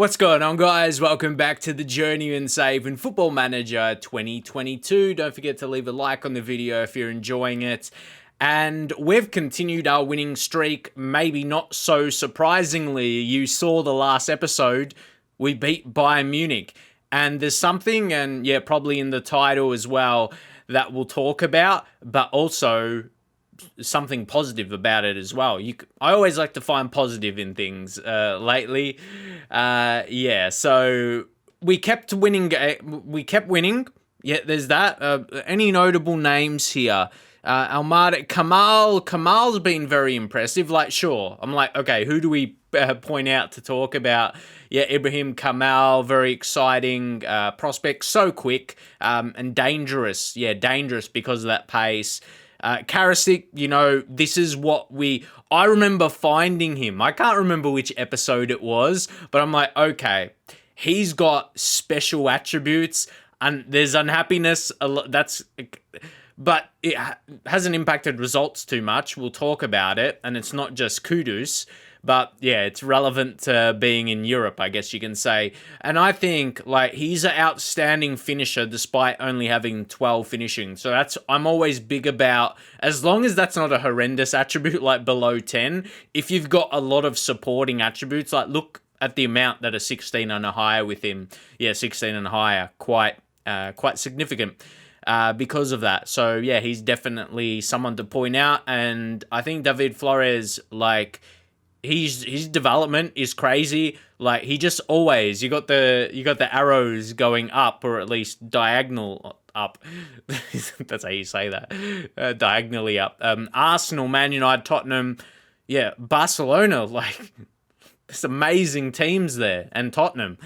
What's going on, guys? Welcome back to the Journeyman save in Football Manager 2022. Don't forget to leave a like on the video if you're enjoying it. And we've continued our winning streak, maybe not so surprisingly. You saw the last episode, we beat Bayern Munich. And there's something, and yeah, probably in the title as well, that we'll talk about, but also something positive about it as well. I always like to find positive in things lately. So we kept winning. Yeah, there's that. Any notable names here? Almada, Kamal's been very impressive. Like, sure, I'm like, okay, who do we point out to talk about? Yeah, Ibrahim Kamal, very exciting prospect, so quick and dangerous. Yeah, dangerous because of that pace. Karasik, this is what I remember finding him. I can't remember which episode it was, but I'm like, okay, he's got special attributes, and there's unhappiness. But it hasn't impacted results too much. We'll talk about it, and it's not just Kudus. But yeah, it's relevant to being in Europe, I guess you can say. And I think he's an outstanding finisher despite only having 12 finishing. So I'm always big about, as long as that's not a horrendous attribute like below 10, if you've got a lot of supporting attributes, like look at the amount that are 16 and higher with him. Yeah, 16 and higher, quite significant. Because of that. So yeah, he's definitely someone to point out. And I think David Flores, his development is crazy. Like, he just always, you got the arrows going up, or at least diagonal up. That's how you say that. Diagonally up. Arsenal, Man United, Tottenham, yeah, Barcelona, there's amazing teams there. And Tottenham,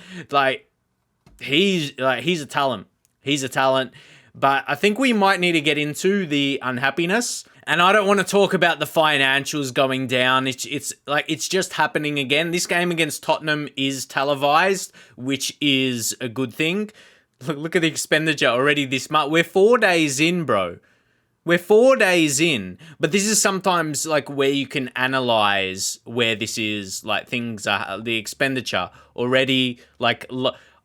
he's a talent. He's a talent. But I think we might need to get into the unhappiness. And I don't want to talk about the financials going down. It's just happening again. This game against Tottenham is televised, which is a good thing. Look at the expenditure already this month. We're 4 days in, bro. We're 4 days in. But this is sometimes where you can analyze where this is. Things are, the expenditure already,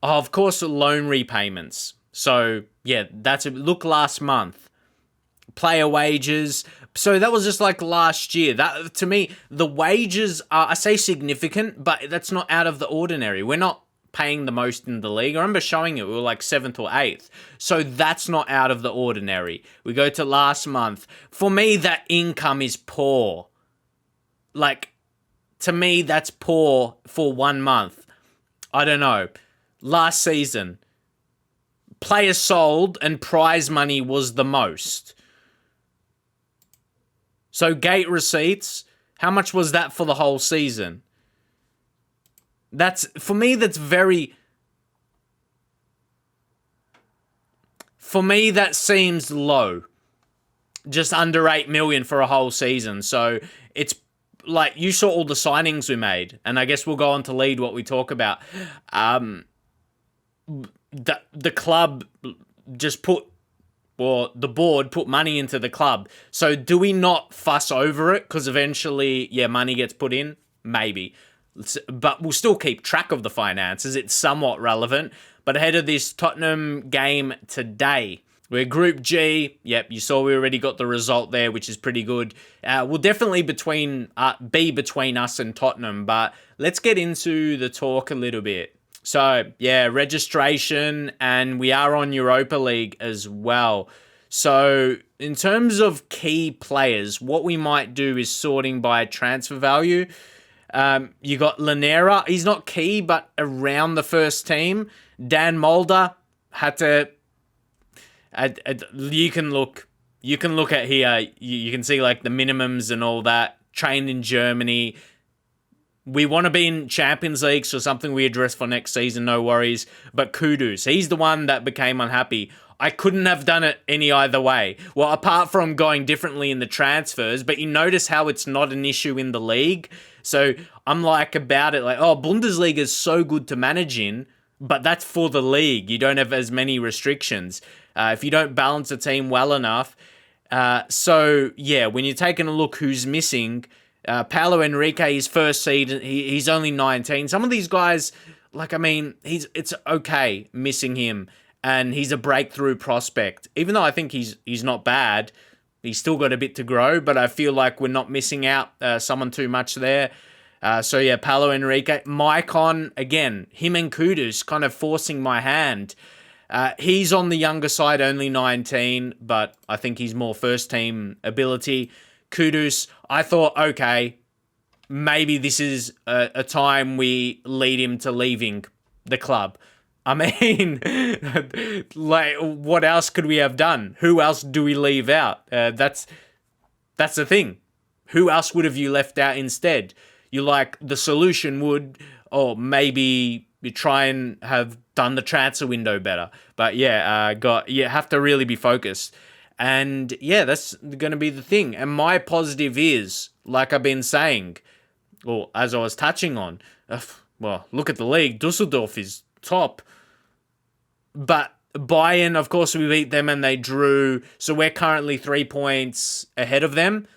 of course, loan repayments. So yeah, look last month. Player wages. So that was just last year. That, to me, the wages are, I say significant, but that's not out of the ordinary. We're not paying the most in the league. I remember showing it. We were 7th or 8th. So that's not out of the ordinary. We go to last month. For me, that income is poor. To me, that's poor for 1 month. I don't know. Last season, players sold and prize money was the most. So gate receipts, how much was that for the whole season? For me, that seems low. Just under 8 million for a whole season. So it's you saw all the signings we made, and I guess we'll go on to lead what we talk about. The club just the board put money into the club. So do we not fuss over it? Because eventually, yeah, money gets put in? Maybe. But we'll still keep track of the finances. It's somewhat relevant. But ahead of this Tottenham game today, we're Group G. Yep, you saw we already got the result there, which is pretty good. We'll definitely be between us and Tottenham. But let's get into the talk a little bit. So, yeah, registration, and we are on Europa League as well. So, in terms of key players, what we might do is sorting by transfer value. You got Lanera. He's not key, but around the first team. Dan Mulder had to... you can look at here. You can see, the minimums and all that. Trained in Germany. We want to be in Champions League, so something we address for next season, no worries. But Kudus, he's the one that became unhappy. I couldn't have done it any either way. Well, apart from going differently in the transfers, but you notice how it's not an issue in the league. So I'm about it, Bundesliga is so good to manage in, but that's for the league. You don't have as many restrictions. If you don't balance a team well enough. So, yeah, when you're taking a look who's missing... Paulo Henrique, his first season, he's only 19. Some of these guys, Like, I mean, it's okay missing him, and he's a breakthrough prospect. Even though I think he's not bad, he's still got a bit to grow, but I feel like we're not missing out someone too much there. So yeah, Paulo Henrique. Maicon, again, him and Kudus kind of forcing my hand. He's on the younger side, only 19, but I think he's more first team ability. Kudus, I thought, okay, maybe this is a time we lead him to leaving the club. I mean, like, what else could we have done? Who else do we leave out? That's the thing. Who else would have you left out instead? You like, the solution would, or maybe you try and have done the transfer window better. But yeah, you have to really be focused. And yeah, that's going to be the thing. And my positive is, like I've been saying, or as I was touching on, well, look at the league. Dusseldorf is top. But Bayern, of course, we beat them and they drew. So we're currently 3 points ahead of them.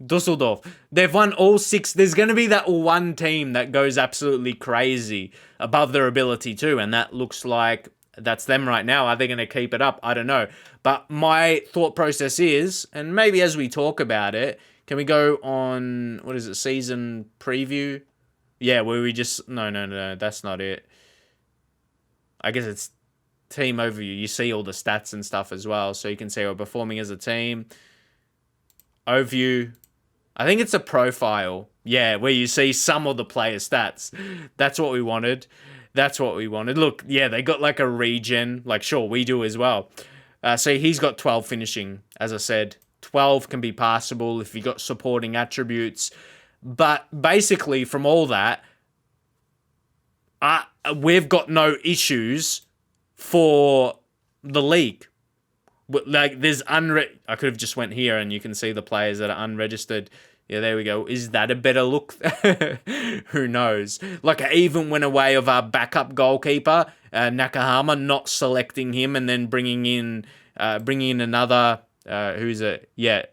Dusseldorf, they've won all 6. There's going to be that one team that goes absolutely crazy above their ability too. And that looks like that's them right now. Are they going to keep it up? I don't know. But my thought process is, and maybe as we talk about it, can we go on, what is it, season preview? Yeah, where we just, no, that's not it. I guess it's team overview. You see all the stats and stuff as well, so you can see we're performing as a team. Overview. I think it's a profile. Yeah, where you see some of the player stats. That's what we wanted. Look, yeah, they got like a regen. Like, sure, we do as well. So he's got 12 finishing, as I said. 12 can be passable if you got supporting attributes. But basically, from all that, we've got no issues for the league. Like, there's I could have just went here and you can see the players that are unregistered. Yeah, there we go. Is that a better look? Who knows? Like, I even went away of our backup goalkeeper, Nakahama, not selecting him and then bringing in another, who's it? Yeah,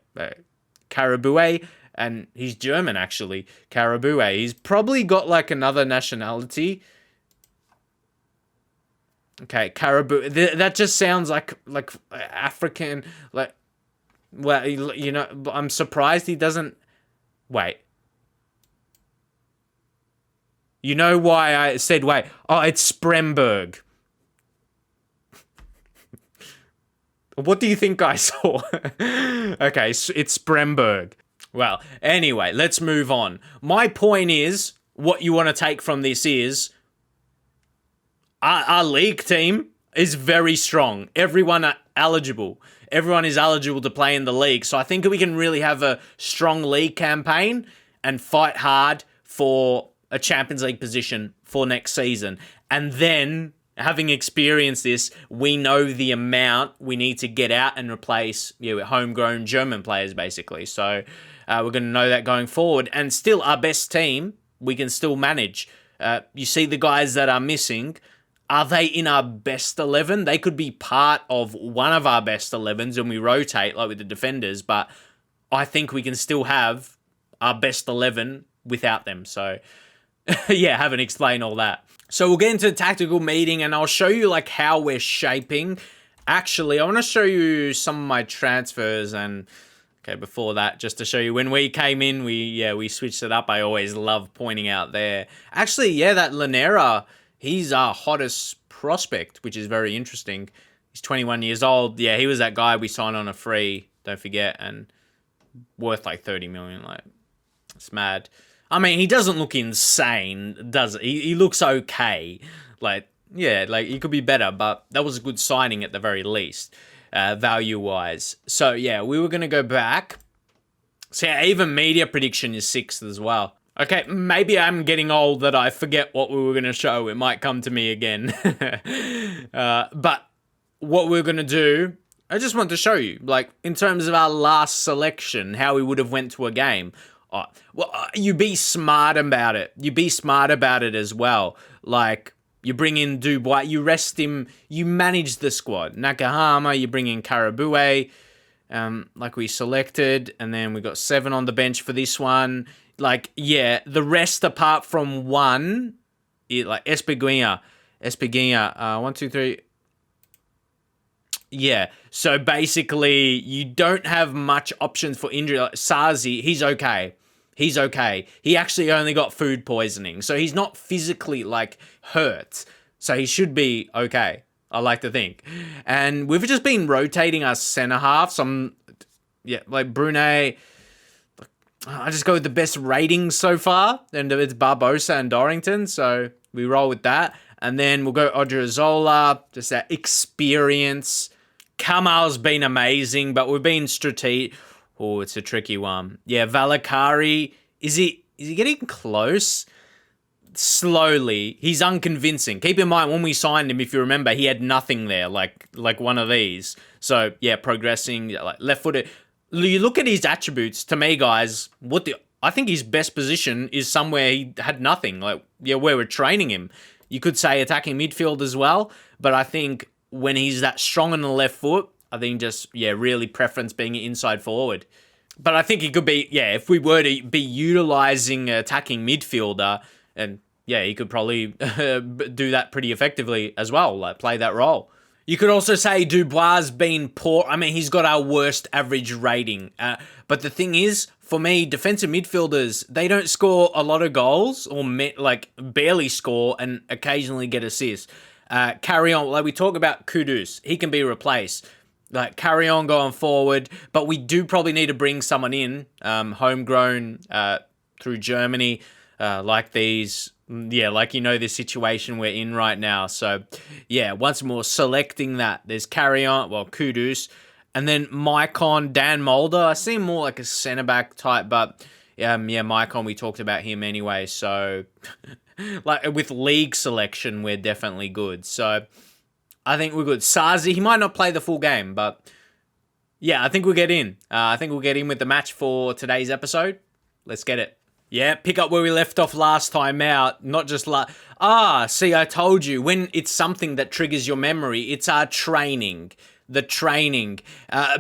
Karabue. And he's German, actually. Karabue. He's probably got, like, another nationality. Okay, Karabue. That just sounds like African. Like, well, you know, I'm surprised he doesn't. Wait. You know why I said wait? Oh, it's Spremberg. What do you think I saw? Okay, it's Spremberg. Well, anyway, let's move on. My point is, what you want to take from this is, our league team is very strong. Everyone are eligible. Everyone is eligible to play in the league. So I think we can really have a strong league campaign and fight hard for a Champions League position for next season. And then, having experienced this, we know the amount we need to get out and replace homegrown German players, basically. So we're going to know that going forward. And still, our best team, we can still manage. You see the guys that are missing. Are they in our best 11? They could be part of one of our best 11s and we rotate like with the defenders, but I think we can still have our best 11 without them. So, yeah, haven't explained all that. So we'll get into the tactical meeting and I'll show you like how we're shaping. Actually, I want to show you some of my transfers and, okay, before that, just to show you when we came in, we switched it up. I always love pointing out there. Actually, yeah, that Lanera, he's our hottest prospect, which is very interesting. He's 21 years old. Yeah, he was that guy we signed on a free, don't forget, and worth like 30 million. Like, it's mad. I mean, he doesn't look insane, does it? He looks okay. Like, yeah, like he could be better, but that was a good signing at the very least, value-wise. So, yeah, we were going to go back. So, yeah, even media prediction is 6th as well. Okay, maybe I'm getting old that I forget what we were going to show. It might come to me again. But what we're going to do, I just want to show you, like, in terms of our last selection, how we would have went to a game. You be smart about it. You be smart about it as well. Like, you bring in Dubois, you rest him, you manage the squad. Nakahama, you bring in Karabue, like we selected, and then we got 7 on the bench for this one. Like, yeah, the rest apart from one, like Espiguinha, 1, 2, 3. Yeah, so basically you don't have much options for injury. Like Sazi, he's okay. He's okay. He actually only got food poisoning, so he's not physically like hurt. So he should be okay, I like to think. And we've just been rotating our centre halves. Like Brunei, I just go with the best ratings so far, and it's Barbosa and Dorrington, so we roll with that. And then we'll go Odriozola, just that experience. Kamal's been amazing, but we've been strategic. Oh, it's a tricky one. Yeah, Valakari, is he getting close? Slowly. He's unconvincing. Keep in mind, when we signed him, if you remember, he had nothing there, like one of these. So, yeah, progressing, like left-footed. You look at his attributes, to me, guys, I think his best position is somewhere he had nothing, like, yeah, where we're training him. You could say attacking midfield as well, but I think when he's that strong on the left foot, I think just, yeah, really preference being an inside forward. But I think he could be, yeah, if we were to be utilising an attacking midfielder, and yeah, he could probably do that pretty effectively as well, like play that role. You could also say Dubois been poor. I mean, he's got our worst average rating. But the thing is, for me, defensive midfielders, they don't score a lot of goals or barely score and occasionally get assists. Carry on, like we talk about Kudus, he can be replaced. Like carry on going forward, but we do probably need to bring someone in, homegrown through Germany, like these. Yeah, like this situation we're in right now. So, yeah, once more selecting that. There's Kudus, and then Maicon, Dan Mulder. I see him more like a centre-back type, but Maicon, we talked about him anyway. So, like with league selection, we're definitely good. So, I think we're good. Sazi, he might not play the full game, but yeah, I think we'll get in. I think we'll get in with the match for today's episode. Let's get it. Yeah, pick up where we left off last time out. Not just see, I told you, when it's something that triggers your memory, it's our training. The training.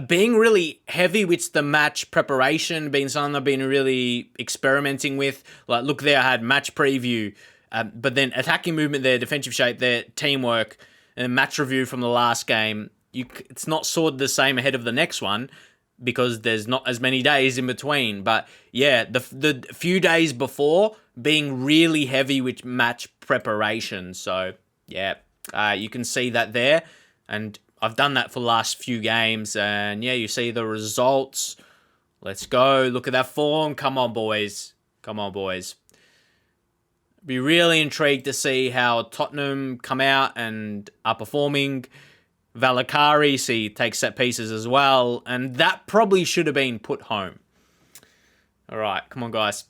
Being really heavy with the match preparation, being something I've been really experimenting with. Like, look there, I had match preview, but then attacking movement there, defensive shape there, teamwork, and match review from the last game. It's not sorted the same ahead of the next one, because there's not as many days in between. But yeah, the few days before being really heavy with match preparation. So yeah, you can see that there. And I've done that for the last few games. And yeah, you see the results. Let's go. Look at that form. Come on, boys. Come on, boys. Be really intrigued to see how Tottenham come out and are performing. Valakari, takes set pieces as well, and that probably should have been put home. All right, come on, guys.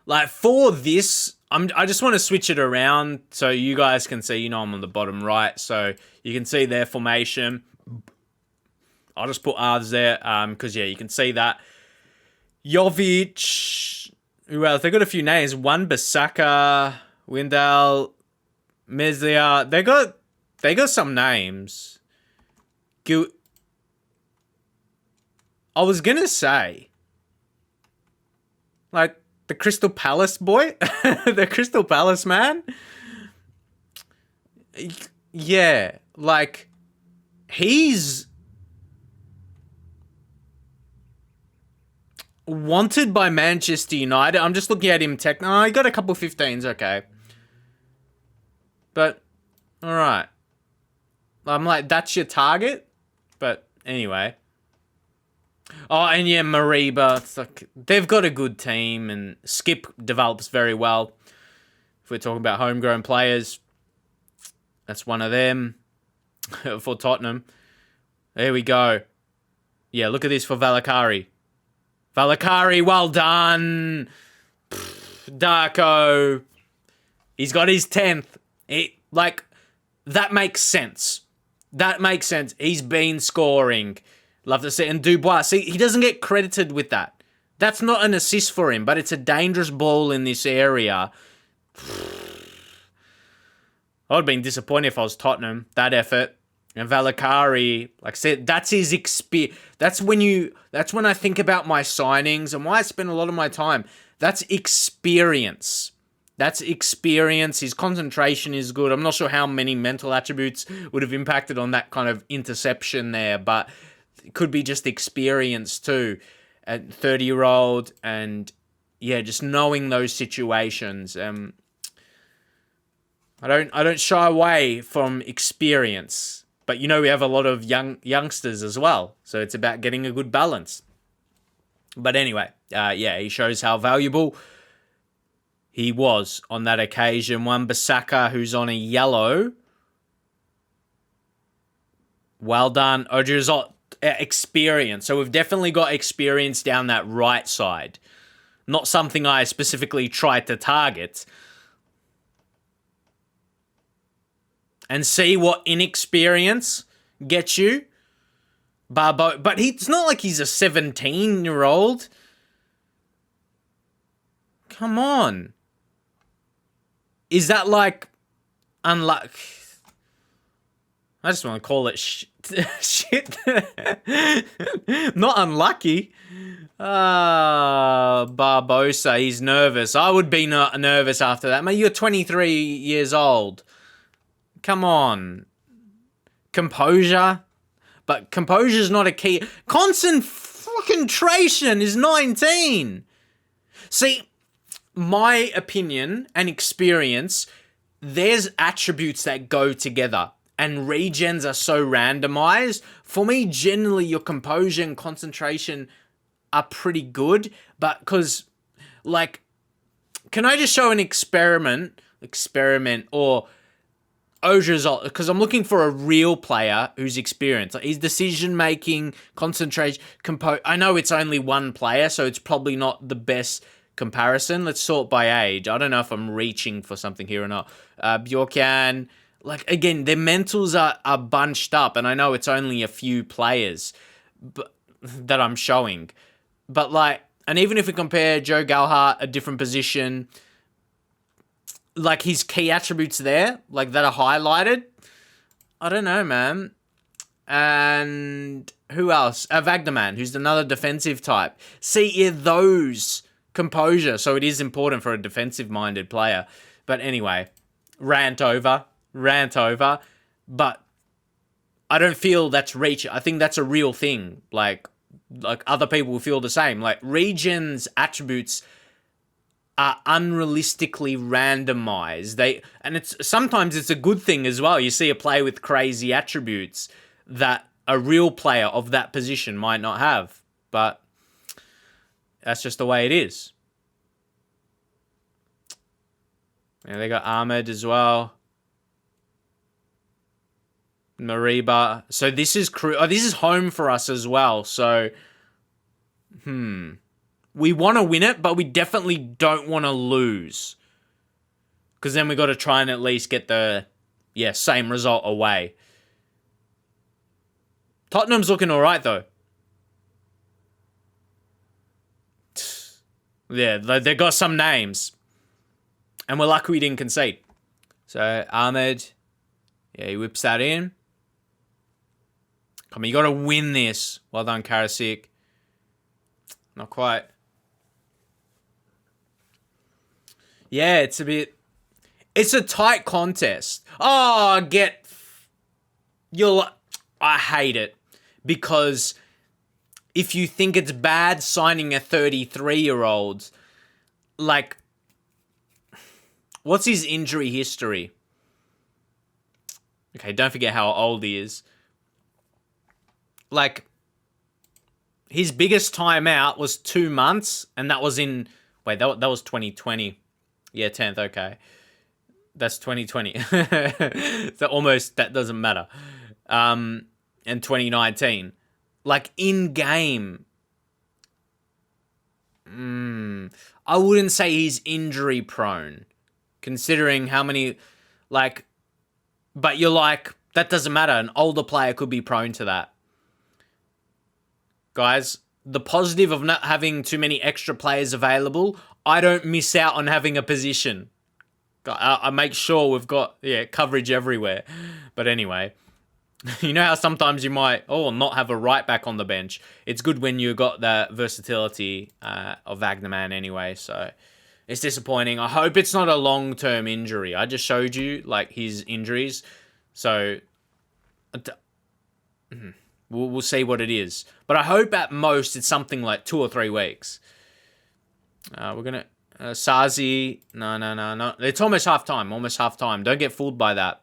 Like, for this, I just want to switch it around so you guys can see, I'm on the bottom right, so you can see their formation. I'll just put ours there, because, yeah, you can see that. Jovic, who else? They got a few names. Wan-Bissaka, Windal, Meslier. They got some names. I was gonna say, like, the Crystal Palace boy, the Crystal Palace man. Yeah, like, he's wanted by Manchester United. I'm just looking at him. He got a couple 15s, okay. But, alright. I'm like, that's your target? But, anyway. Oh, and yeah, Mariba. It's like, they've got a good team, and Skip develops very well. If we're talking about homegrown players, that's one of them for Tottenham. There we go. Yeah, look at this for Valakari. Valakari, well done. Darko. He's got his 10th. That makes sense. That makes sense. He's been scoring. Love to see. And Dubois, he doesn't get credited with that. That's not an assist for him, but it's a dangerous ball in this area. I would have been disappointed if I was Tottenham. That effort. And Valakari, like I said, that's his experience. That's when I think about my signings and why I spend a lot of my time. That's experience. That's experience. His concentration is good. I'm not sure how many mental attributes would have impacted on that kind of interception there, but it could be just experience too. At 30-year-old, and yeah, just knowing those situations. I don't shy away from experience, but we have a lot of youngsters as well, so it's about getting a good balance. But anyway, he shows how valuable he was on that occasion. Wan-Bissaka, who's on a yellow. Well done, Odriozola. Experience. So we've definitely got experience down that right side. Not something I specifically tried to target. And see what inexperience gets you. But it's not like he's a 17-year-old. Come on. Is that like unlucky? I just want to call it shit. Not unlucky. Barbosa, he's nervous. I would be nervous after that. Mate, you're 23 years old. Come on. Composure. But composure's not a key. Concentration is 19. See, my opinion and experience, there's attributes that go together. And regens are so randomized. For me, generally, your composure and concentration are pretty good. But because, can I just show an experiment or Odriozola? Because I'm looking for a real player who's experienced. His decision-making, concentration, I know it's only one player, so it's probably not the best comparison. Let's sort by age. I don't know if I'm reaching for something here or not. Bjorkan... again, their mentals are bunched up, and I know it's only a few players that I'm showing. But, and even if we compare Joe Galhart, a different position, his key attributes there, that are highlighted, I don't know, man. And who else? Wagnerman, who's another defensive type. See, those composure, so it is important for a defensive-minded player. But anyway, rant over, but I don't feel that's reach. I think that's a real thing. Like other people will feel the same. Regens attributes are unrealistically randomized. Sometimes it's a good thing as well. You see a player with crazy attributes that a real player of that position might not have, but that's just the way it is. And they got Ahmed as well. Mariba. So this is this is home for us as well. So, we want to win it, but we definitely don't want to lose. Because then we got to try and at least get the, same result away. Tottenham's looking all right, though. Yeah, they got some names. And we're lucky we didn't concede. So, Ahmed, he whips that in. Come on, you got to win this. Well done, Karasik. Not quite. Yeah, it's a tight contest. I hate it. Because if you think it's bad signing a 33-year-old, what's his injury history? Okay, don't forget how old he is. His biggest time out was 2 months, and that was in... Wait, that was 2020. Yeah, 10th, okay. That's 2020. So almost, that doesn't matter. And 2019. In-game... I wouldn't say he's injury-prone, considering how many... But you're that doesn't matter. An older player could be prone to that. Guys, the positive of not having too many extra players available, I don't miss out on having a position. I make sure we've got coverage everywhere. But anyway, you know how sometimes you might not have a right back on the bench. It's good when you got that versatility of Wagnerman anyway. So It's disappointing. I hope it's not a long-term injury. I just showed you, like, his injuries. So, we'll see what it is. But I hope at most it's something like 2 or 3 weeks. We're going to... Sazi... No. It's almost half-time. Don't get fooled by that.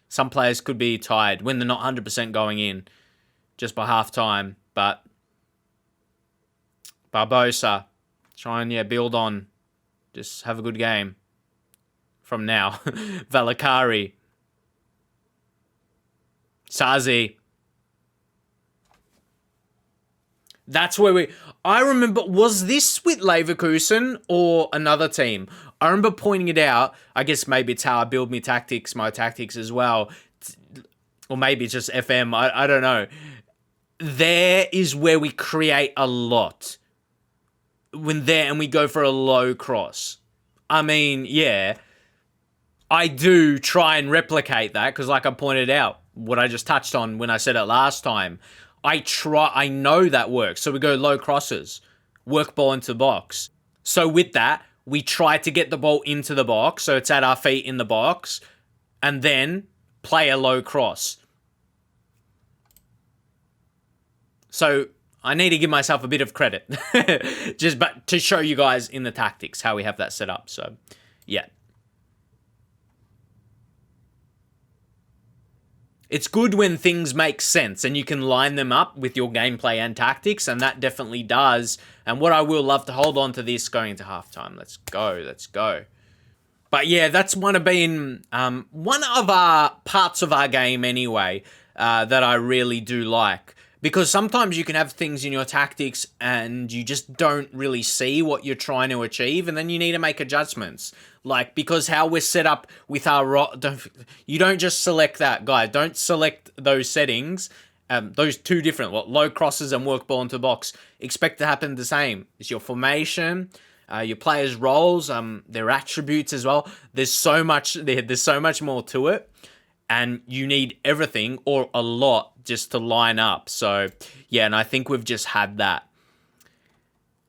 Some players could be tired when they're not 100% going in just by half-time. But Barbosa, try and, build on. Just have a good game from now. Valakari. Sazi. That's where I remember, was this with Leverkusen or another team? I remember pointing it out. I guess maybe it's how I build my tactics as well. Or maybe it's just FM. I don't know. There is where we create a lot. And we go for a low cross. I mean, yeah, I do try and replicate that because, like I pointed out, what I just touched on when I said it last time, I know that works. So we go low crosses, work ball into the box. So with that, we try to get the ball into the box, so it's at our feet in the box, and then play a low cross. So I need to give myself a bit of credit, but to show you guys in the tactics how we have that set up. So, yeah. It's good when things make sense and you can line them up with your gameplay and tactics, and that definitely does. And what I will love to hold on to this going into halftime. Let's go. But yeah, that's one of our parts of our game anyway that I really do like. Because sometimes you can have things in your tactics and you just don't really see what you're trying to achieve, and then you need to make adjustments. Like, because how we're set up with our... You don't just select that, guys. Don't select those settings. Those two different, low crosses and work ball into box. Expect to happen the same. It's your formation, your players' roles, their attributes as well. There's so much more to it. And you need everything or a lot just to line up. So, yeah, and I think we've just had that.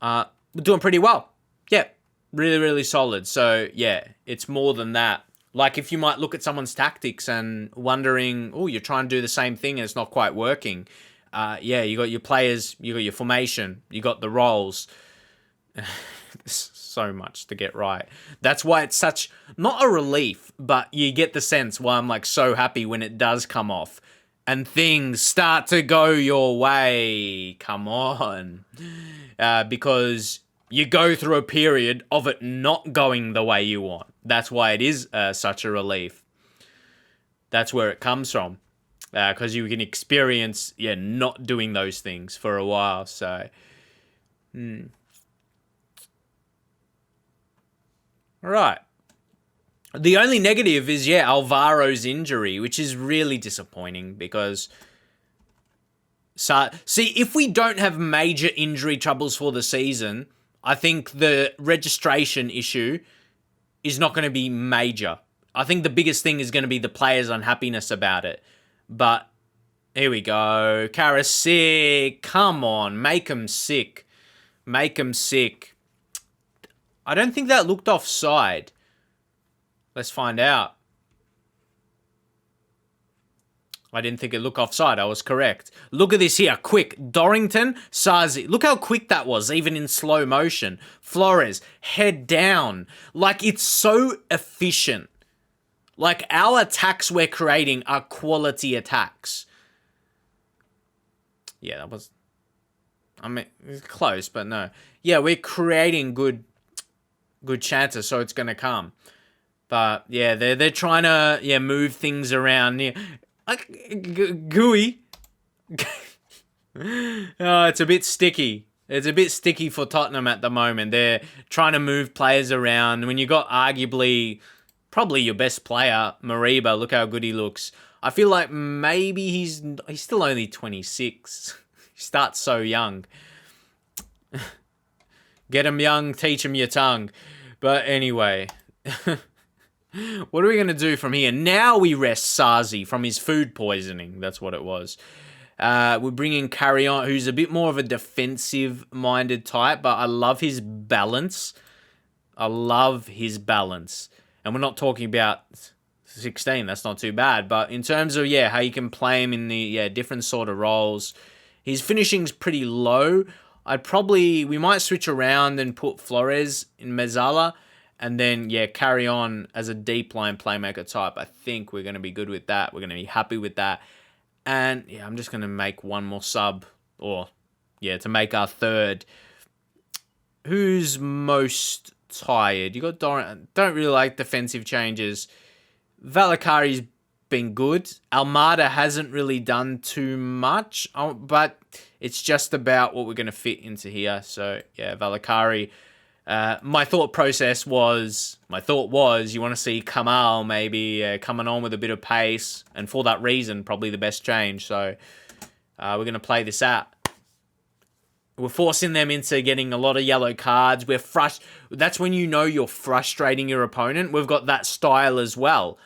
We're doing pretty well. Yeah, really, really solid. So, yeah, it's more than that. Like, if you might look at someone's tactics and wondering, oh, you're trying to do the same thing and it's not quite working. Yeah, you got your players, you got your formation, you got the roles. So much to get right. That's why it's such, not a relief, but you get the sense why I'm like so happy when it does come off and things start to go your way. Come on. Because you go through a period of it not going the way you want. That's why it is such a relief. That's where it comes from. Because you can experience, not doing those things for a while. So, Right. The only negative is, Alvaro's injury, which is really disappointing because... see, if we don't have major injury troubles for the season, I think the registration issue is not going to be major. I think the biggest thing is going to be the players' unhappiness about it. But, here we go. Karasik, come on, make him sick. Make him sick. I don't think that looked offside. Let's find out. I didn't think it looked offside. I was correct. Look at this here. Quick. Dorrington, Sazi. Look how quick that was, even in slow motion. Flores, head down. Like, it's so efficient. Like, our attacks we're creating are quality attacks. Yeah, that was... I mean, it's close, but no. Yeah, we're creating good chances, so it's going to come. But, yeah, they're trying to, move things around. Yeah. Gooey. Oh, it's a bit sticky. It's a bit sticky for Tottenham at the moment. They're trying to move players around. When you got arguably, probably your best player, Mariba, look how good he looks. I feel like maybe he's still only 26. He starts so young. Get him young, teach him your tongue. But anyway, what are we going to do from here? Now we rest Sazi from his food poisoning. That's what it was. We're bringing Carrion, who's a bit more of a defensive-minded type, but I love his balance. I love his balance. And we're not talking about 16. That's not too bad. But in terms of, how you can play him in the different sort of roles, his finishing's pretty low. We might switch around and put Flores in Mezzala and then, carry on as a deep line playmaker type. I think we're going to be good with that. We're going to be happy with that. And, I'm just going to make one more sub to make our third. Who's most tired? You got Doran. Don't really like defensive changes. Valakari's been good. Almada hasn't really done too much, but it's just about what we're going to fit into here. So, Valakari. My thought was you want to see Kamal maybe coming on with a bit of pace, and for that reason, probably the best change. So, we're going to play this out. We're forcing them into getting a lot of yellow cards. That's when you know you're frustrating your opponent. We've got that style as well.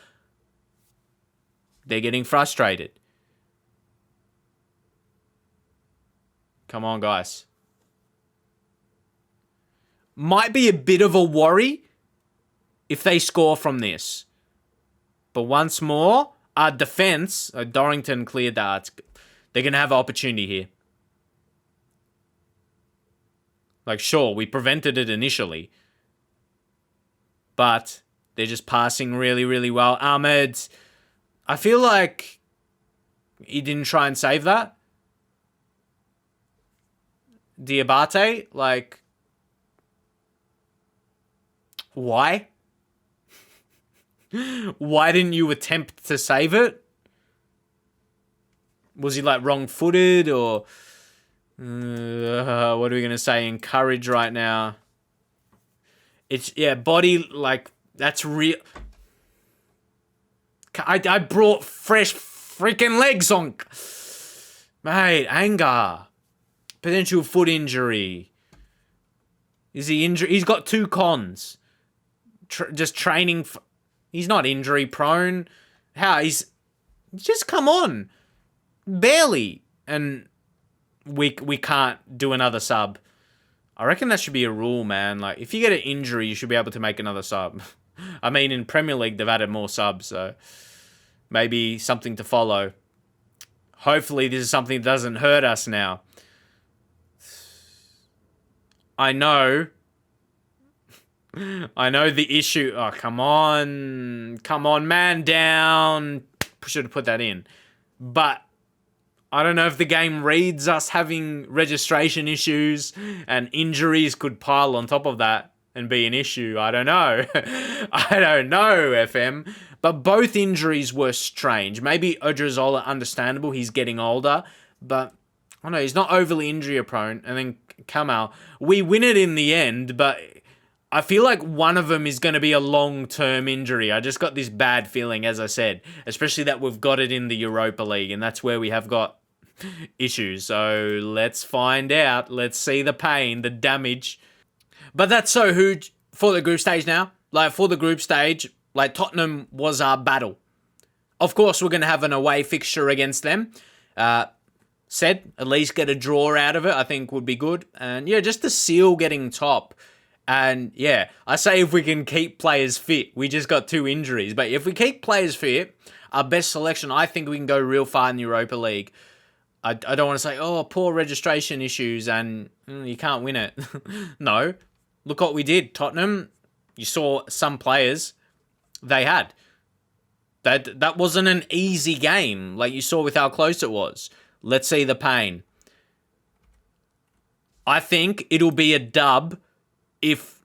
They're getting frustrated. Come on, guys. Might be a bit of a worry if they score from this. But once more, our defense, Dorrington cleared that. They're going to have an opportunity here. Like, sure, we prevented it initially. But they're just passing really, really well. Ahmed, I feel like he didn't try and save that. Diabate, why? Why didn't you attempt to save it? Was he wrong-footed or... what are we going to say? Encourage right now. It's, body, that's real. I brought fresh freaking legs on. Mate, anger. Potential foot injury. Is he injured? He's got 2 cons. Just training. He's not injury prone. How? Just come on. Barely. And... We can't do another sub. I reckon that should be a rule, man. If you get an injury, you should be able to make another sub. I mean, in Premier League, they've added more subs, so maybe something to follow. Hopefully, this is something that doesn't hurt us now. I know the issue. Oh, come on. Come on, man down. Should have put that in. But... I don't know if the game reads us having registration issues and injuries could pile on top of that and be an issue. I don't know. I don't know, FM. But both injuries were strange. Maybe Odriozola, understandable. He's getting older. But, I don't know, he's not overly injury prone. And then Kamal. We win it in the end, but I feel like one of them is going to be a long-term injury. I just got this bad feeling, as I said. Especially that we've got it in the Europa League. And that's where we have got... issues. So let's find out. Let's see the pain, the damage. But that's so huge for the group stage now. For the group stage, Tottenham was our battle. Of course, we're going to have an away fixture against them. At least get a draw out of it, I think would be good. And just to seal getting top. And I say if we can keep players fit. We just got 2 injuries. But if we keep players fit, our best selection, I think we can go real far in the Europa League. I don't want to say, poor registration issues and you can't win it. No. Look what we did. Tottenham, you saw some players they had. That wasn't an easy game, like you saw with how close it was. Let's see the pain. I think it'll be a dub if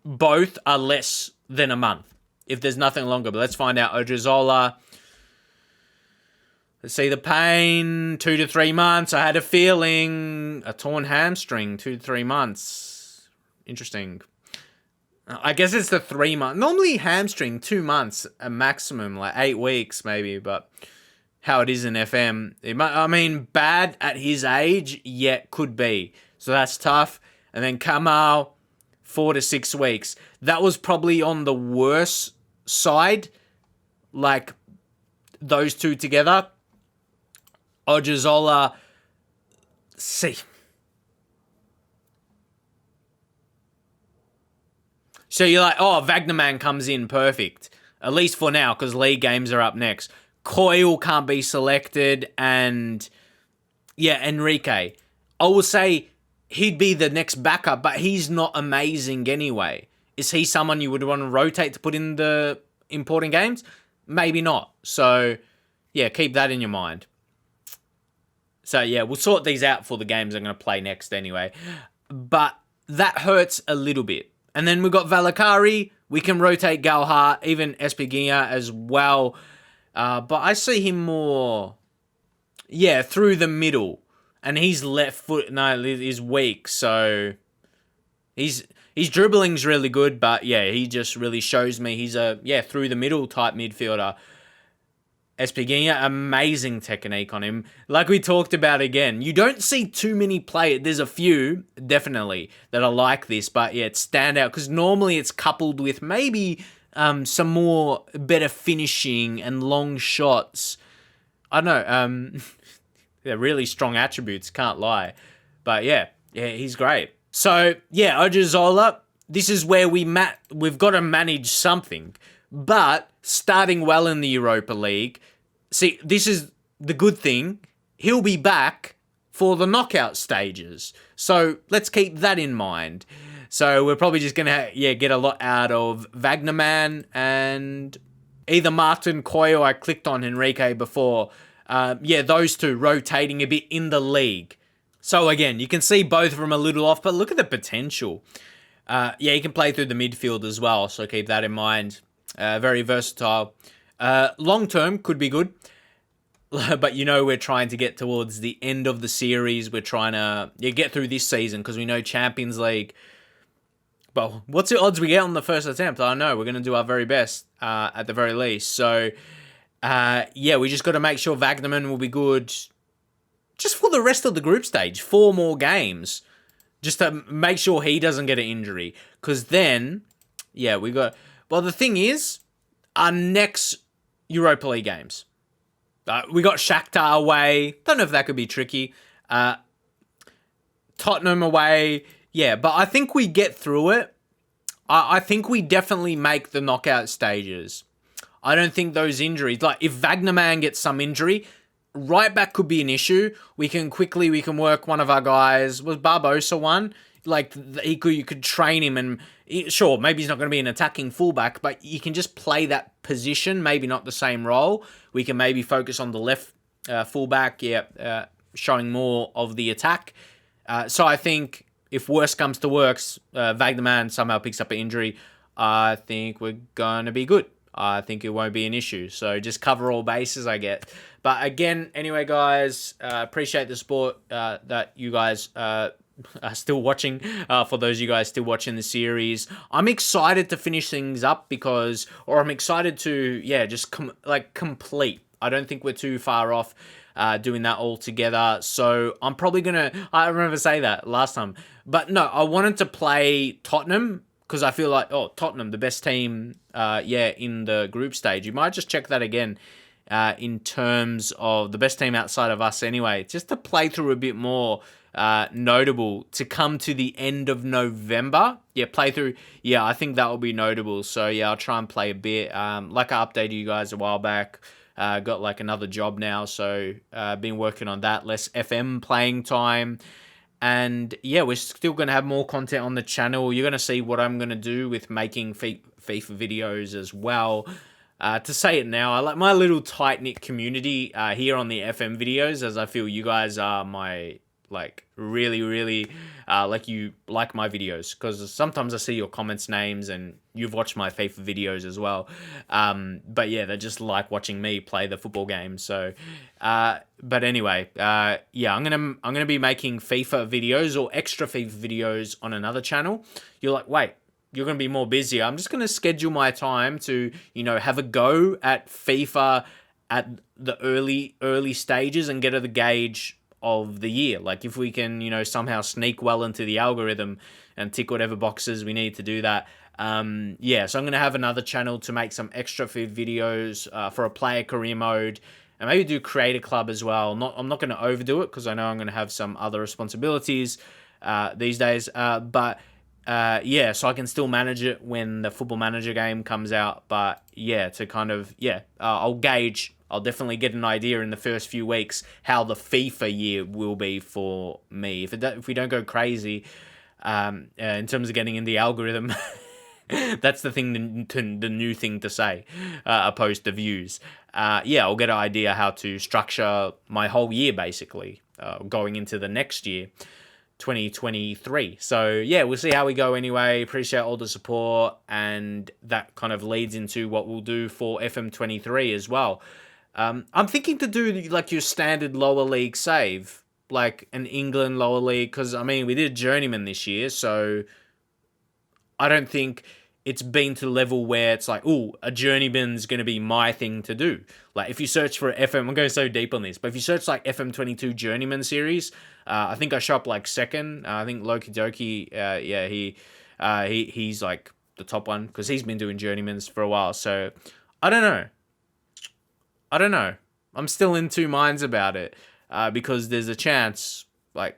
both are less than a month. If there's nothing longer. But let's find out. Odriozola... Let's see the pain, 2 to 3 months. I had a feeling. A torn hamstring, 2 to 3 months. Interesting. I guess it's the 3 months. Normally hamstring, 2 months, a maximum, 8 weeks maybe. But how it is in FM. Bad at his age, yet could be. So that's tough. And then Kamal, 4 to 6 weeks. That was probably on the worst side. Those two together. Odriozola, see. So you're like, oh, Wagnerman comes in perfect. At least for now, because league games are up next. Coyle can't be selected, and yeah, Enrique. I will say he'd be the next backup, but he's not amazing anyway. Is he someone you would want to rotate to put in the important games? Maybe not. So, yeah, keep that in your mind. So, yeah, we'll sort these out for the games I'm going to play next anyway. But that hurts a little bit. And then we've got Valakari. We can rotate Galhart, even Espiguilla as well. But I see him more, through the middle. And his left foot is weak, so his dribbling's really good, but yeah, he just really shows me he's a through the middle type midfielder. Espiguilla, amazing technique on him. Like we talked about again, you don't see too many players. There's a few, definitely, that are like this, but yeah, it's standout because normally it's coupled with maybe some more better finishing and long shots. I don't know. They're really strong attributes, can't lie. But yeah, he's great. So, yeah, Odriozola, this is where we've got to manage something. But starting well in the Europa League, see, this is the good thing. He'll be back for the knockout stages. So let's keep that in mind. So we're probably just going to get a lot out of Wagnerman and either Martin Coyo. I clicked on Enrique before. Those two rotating a bit in the league. So again, you can see both of them a little off, but look at the potential. He can play through the midfield as well, so keep that in mind. Very versatile. Long term could be good, but we're trying to get towards the end of the series. We're trying to get through this season because we know Champions League. But what's the odds we get on the first attempt? I don't know. We're going to do our very best at the very least. So, we just got to make sure Wagnerman will be good just for the rest of the group stage. 4 more games. Just to make sure he doesn't get an injury. Because then, we got... Well, the thing is, our next Europa League games. We got Shakhtar away. Don't know if that could be tricky. Tottenham away. Yeah, but I think we get through it. I think we definitely make the knockout stages. I don't think those injuries... Like, if Wagnerman gets some injury... Right back could be an issue. We can work one of our guys. Was Barbosa one? Like, you could train him and... Sure, maybe he's not going to be an attacking fullback, but you can just play that position, maybe not the same role. We can maybe focus on the left fullback, showing more of the attack. So I think if worse comes to worse, Wagnerman somehow picks up an injury, I think we're going to be good. I think it won't be an issue. So just cover all bases, I get. But again, anyway, guys, appreciate the support that you guys are still watching. For those of you guys still watching the series, I'm excited to finish things up I'm excited to, just complete. I don't think we're too far off doing that all together. So I'm probably going to, I remember saying that last time. But no, I wanted to play Tottenham because I feel like, Tottenham, the best team, in the group stage. You might just check that again in terms of the best team outside of us anyway, just to play through a bit more notable to come to the end of November. Play through. I think that will be notable. So, I'll try and play a bit. Like I updated you guys a while back. Got like another job now, so been working on that. Less FM playing time. And we're still going to have more content on the channel. You're going to see what I'm going to do with making FIFA videos as well. To say it now, I like my little tight-knit community here on the FM videos, as I feel you guys are my, really, really, you like my videos. Because sometimes I see your comments names and you've watched my FIFA videos as well. But they just like watching me play the football game. So, but anyway, I'm gonna be making FIFA videos or extra FIFA videos on another channel. You're like, wait, you're going to be more busy. I'm just going to schedule my time to, have a go at FIFA at the early stages and get at the gauge of the year. Like if we can, somehow sneak well into the algorithm and tick whatever boxes we need to do that. So I'm going to have another channel to make some extra FIFA videos for a player career mode and maybe do Creator Club as well. I'm not going to overdo it because I know I'm going to have some other responsibilities these days. But yeah, so I can still manage it when the Football Manager game comes out. But yeah, to kind of, I'll gauge. I'll definitely get an idea in the first few weeks how the FIFA year will be for me. If we don't go crazy, in terms of getting in the algorithm, that's the thing, the new thing to say, opposed to views. I'll get an idea how to structure my whole year basically, going into the next year. 2023. So yeah, we'll see how we go anyway. Appreciate all the support, and that kind of leads into what we'll do for FM23 as well. I'm thinking to do like your standard lower league save, like an England lower league, because I mean we did Journeyman this year, so I don't think it's been to the level where it's like, oh, a Journeyman's going to be my thing to do. Like, if you search for FM, I'm going so deep on this, but if you search, like, FM22 Journeyman series, I think I show up, like, second. I think Loki Doki, he's, like, the top one, because he's been doing Journeymans for a while, so I don't know. I'm still in two minds about it, because there's a chance, like,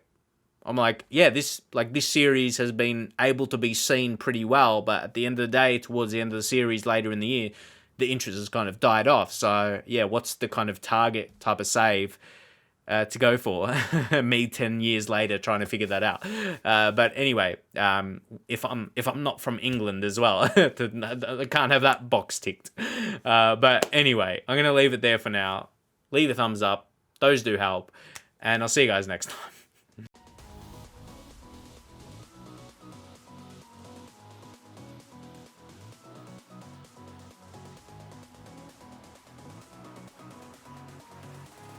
I'm like, yeah, this series has been able to be seen pretty well, but at the end of the day, towards the end of the series later in the year, the interest has kind of died off. So yeah, what's the kind of target type of save to go for? Me 10 years later trying to figure that out. But anyway, if I'm not from England as well, I can't have that box ticked. But anyway, I'm gonna leave it there for now. Leave a thumbs up; those do help, and I'll see you guys next time.